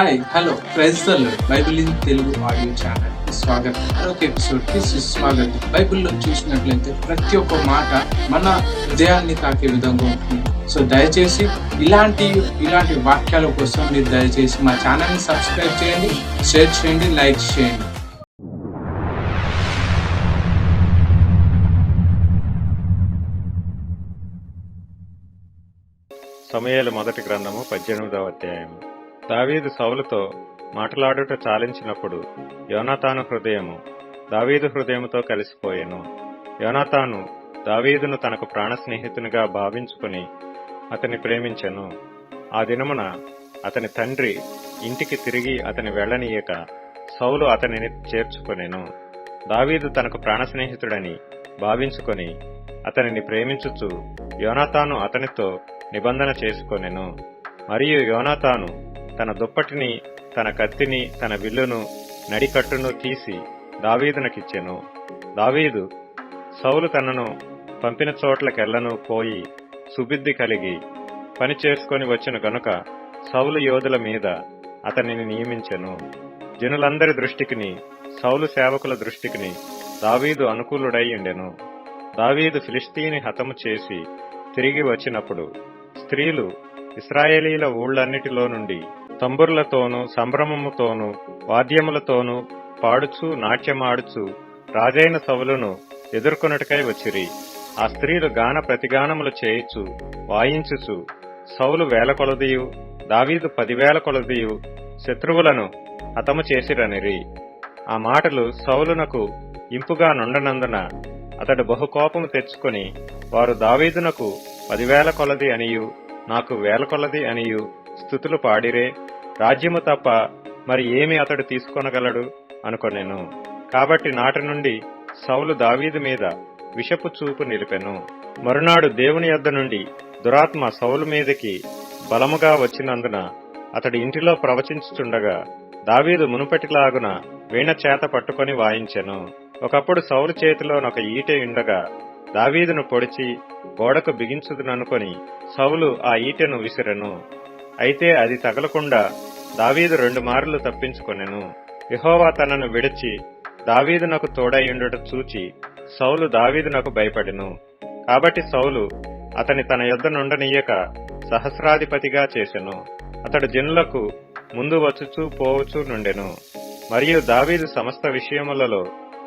Hi hello praise the lord bible in Telugu audio channel స్వాగతం. మరొక episode కి సుస్వాగతం. బైబిల్లో చూసినట్లయితే ప్రతి ఒక్క మాట మన హృదయాన్ని తాకే విధంగా ఉంటుంది. సో దయచేసి ఇలాంటి వాక్యాల కోసం మీరు దయచేసి మా ఛానల్ ని సబ్స్క్రైబ్ చేయండి, షేర్ చేయండి, లైక్ చేయండి. సమూయేలు మొదటి గ్రంథము 18వ అధ్యాయము. దావీదు సౌలుతో మాట్లాడుట చాలించినప్పుడు యోనాతాను హృదయము దావీదు హృదయముతో కలిసిపోయెను. యోనాతాను దావీదును తనకు ప్రాణ స్నేహితునిగా భావించుకుని అతన్ని ప్రేమించెను. ఆ దినమున అతని తండ్రి ఇంటికి తిరిగి అతని వెళ్లనీయక సౌలు అతనిని చేర్చుకొనెను. దావీదు తనకు ప్రాణ స్నేహితుడని భావించుకొని అతనిని ప్రేమించుచు యోనాతాను అతనితో నిబంధన చేసుకొనెను. మరియు యోనాతాను తన దుప్పటిని, తన కత్తిని, తన విల్లును, నడికట్టును తీసి దావీదునకిచ్చెను. దావీదు సౌలు తనను పంపిన చోట్లకెళ్లను పోయి సుబుద్ధి కలిగి పని చేసుకొని వచ్చిన గనుక సౌలు యోధుల మీద అతనిని నియమించెను. జనులందరి దృష్టికిని, సౌలు సేవకుల దృష్టికిని దావీదు అనుకూలుడై ఉండెను. దావీదు ఫిలిష్తీని హతము చేసి తిరిగి వచ్చినప్పుడు స్త్రీలు ఇశ్రాయేలీల ఊళ్లన్నిటిలో నుండి తంబుర్లతోనూ సంభ్రమముతోనూ వాద్యములతోనూ పాడుచూ నాట్యమాడుచూ రాజైన సౌలును ఎదుర్కొనుటకై వచ్చిరి. ఆ స్త్రీలు గాన ప్రతిగానములు చేయుచు వాయించుచు సౌలు 1000 కొలదియు దావీదు 10,000 కొలదియు శత్రువులను హతము చేసిరనిరి. ఆ మాటలు సౌలునకు ఇంపుగా నుండనందున అతడు బహుకోపము తెచ్చుకొని, వారు దావీదునకు 10,000 కొలది అనియు నాకు 1000 కొలది అనియు స్తుతులు పాడిరే, రాజ్యము తప్ప మరి ఏమి అతడు తీసుకొనగలడు అనుకొనెను. కాబట్టి నాటి నుండి సౌలు దావీదు మీద విషపు చూపు నిలిపెను. మరునాడు దేవుని యొద్ద నుండి దురాత్మ సౌలు మీదకి బలముగా వచ్చినందున అతడి ఇంటిలో ప్రవచించుచుండగా దావీదు మునుపటిలాగున వీణ చేత పట్టుకొని వాయించెను. ఒకప్పుడు సౌలు చేతిలోనొక ఈటె ఉండగా దావీదును పొడిచి గోడకు బిగించుదుననుకొని సౌలు ఆ ఈటెను విసిరెను. అయితే అది తగలకుండా దావీదు 2 మార్లు తప్పించుకొనెను. యెహోవా తనను విడిచి దావీదునకు తోడైయుండుట చూచి సౌలు దావీదునకు భయపడెను. కాబట్టి సౌలు అతని తన యొద్ద నుండనీయక సహస్రాధిపతిగా చేసెను. అతడు జనులకు ముందు వచ్చుచూ పోవచూ నుండెను. మరియు దావీదు సమస్త విషయములలో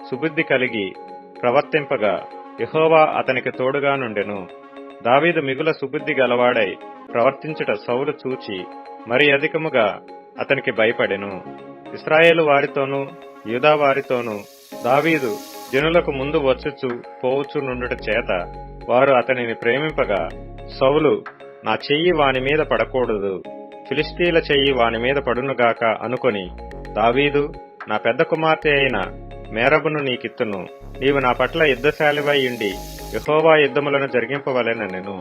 సుబుద్ధి కలిగి ప్రవర్తింపగా యెహోవా అతనికి తోడుగా నుండెను. దావీదు మిగుల సుబుద్ధి గలవాడై ప్రవర్తించుట సౌలు చూచి మరి అధికముగా అతనికి భయపడెను. ఇశ్రాయేలు వారితోనూ యూదా వారితోనూ దావీదు జనులకు ముందు వచ్చుచూ పోవచ్చు నుండుట చేత వారు అతనిని ప్రేమింపగా సౌలు నా చెయ్యి వాని మీద పడకూడదు, ఫిలిష్తీల చెయ్యి వాని మీద పడునుగాక అనుకొని, దావీదు నా పెద్ద కుమార్తె అయిన మేరబును నీకిత్తును, నీవు నా పట్ల యుద్ధశాలివై ఉండి యెహోవా యుద్ధములను జరిగింపవలెనెను.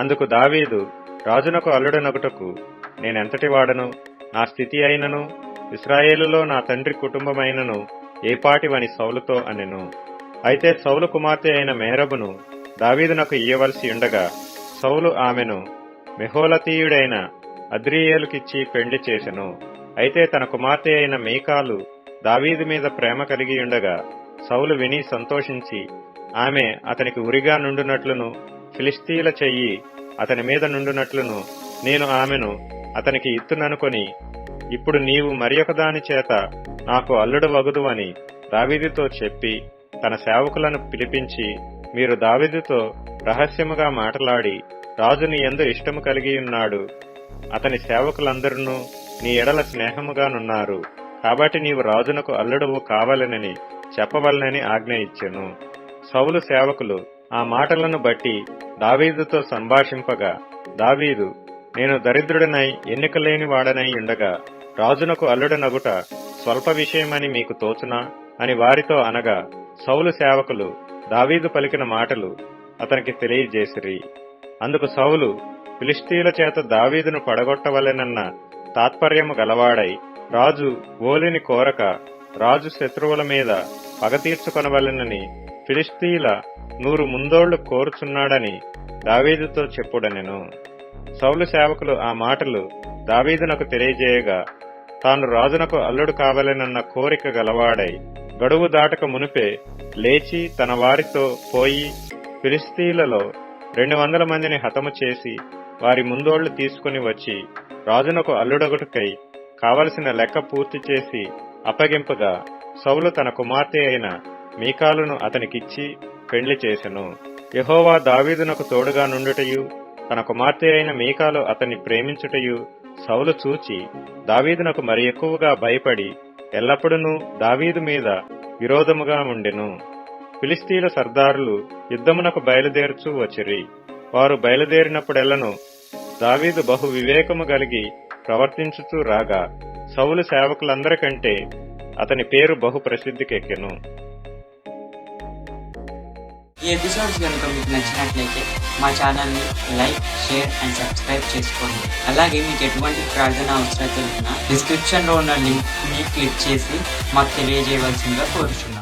అందుకు దావీదు రాజునకు అల్లుడనగుటకు నేనెంతటి వాడను, నా స్థితి అయినను ఇశ్రాయేలులో నా తండ్రి కుటుంబమైనను ఏపాటివని సౌలుతో అనెను. అయితే సౌలు కుమార్తె అయిన మేరబును దావీదునకు ఇయ్యవలసి ఉండగా సౌలు ఆమెను మెహోలతీయుడైన అద్రీయేలుకిచ్చి పెండ్లి చేసెను. అయితే తన కుమార్తె అయిన మీకాలు దావీదు మీద ప్రేమ కలిగి ఉండగా సౌలు విని సంతోషించి ఆమె అతనికి ఉరిగా నుండునట్లును ఫిలిష్తీల చెయ్యి అతని మీద నుండునట్లును నేను ఆమెను అతనికి ఇత్తుననుకొని, ఇప్పుడు నీవు మరి ఒకదాని చేత నాకు అల్లుడు వగుదు అని దావీదుతో చెప్పి తన సేవకులను పిలిపించి, మీరు దావీదుతో రహస్యముగా మాట్లాడి రాజు నీ యందు ఇష్టము కలిగి ఉన్నాడు, అతని సేవకులందరూ నీ ఎడల స్నేహముగానున్నారు, కాబట్టి నీవు రాజునకు అల్లుడువు కావాలనని చెప్పవలనని ఆజ్ఞ ఇచ్చెను. సౌలు సేవకులు ఆ మాటలను బట్టి దావీదుతో సంభాషింపగా దావీదు నేను దరిద్రుడనై ఎన్నికలేని వాడనై ఉండగా రాజునకు అల్లుడనగుట స్వల్ప విషయమని మీకు తోచునా అని వారితో అనగా సౌలు సేవకులు దావీదు పలికిన మాటలు అతనికి తెలియజేసిరి. అందుకు సౌలు ఫిలిష్తీయుల చేత దావీదును పడగొట్టవలెనన్న తాత్పర్యము గలవాడై రాజు ఓలిని కోరక రాజు శత్రువుల మీద పగ తీర్చుకొనవలెనని ఫిలిష్తీయుల 100 ముందోళ్లు కోరుచున్నాడని దావీదుతో చెప్పుడనెను. సౌలు సేవకులు ఆ మాటలు దావీదునకు తెలియజేయగా తాను రాజునకు అల్లుడు కావాలనన్న కోరిక గలవాడై గడువు దాటక మునిపే లేచి తన వారితో పోయి ఫిలిష్తీయులలో 200 మందిని హతము చేసి వారి ముందోళ్లు తీసుకుని వచ్చి రాజునకు అల్లుడొకటికై కావలసిన లెక్క పూర్తి చేసి అప్పగింపగా సౌలు తన కుమార్తె అయిన మీకాలును అతనికిచ్చి పెండ్లి చేసెను. యెహోవా దావీదునకు తోడుగా నుండుటయు తన కుమార్తె అయిన మీకాలు అతన్ని ప్రేమించుటయు సౌలు చూచి దావీదునకు మరి ఎక్కువగా భయపడి ఎల్లప్పుడూ దావీదు మీద విరోధముగా ఉండెను. ఫిలిష్తీయుల సర్దారులు యుద్ధమునకు బయలుదేరుచూ వచ్చిరి. వారు బయలుదేరినప్పుడెల్లను దావీదు బహు వివేకము కలిగి ప్రవర్తించుచూ రాగా సౌలు సేవకులందరికంటే అతని పేరు బహు ప్రసిద్ధికెక్కెను. ఈ ఎపిసోడ్స్ కనుక మీకు నచ్చినట్లయితే మా ఛానల్ని లైక్, షేర్ అండ్ సబ్స్క్రైబ్ చేసుకోండి. అలాగే మీకు ఎటువంటి ప్రార్థన అవసరత ఉన్నా డిస్క్రిప్షన్లో ఉన్న లింక్ని క్లిక్ చేసి మాకు తెలియజేయవలసిందిగా కోరుచున్నాను.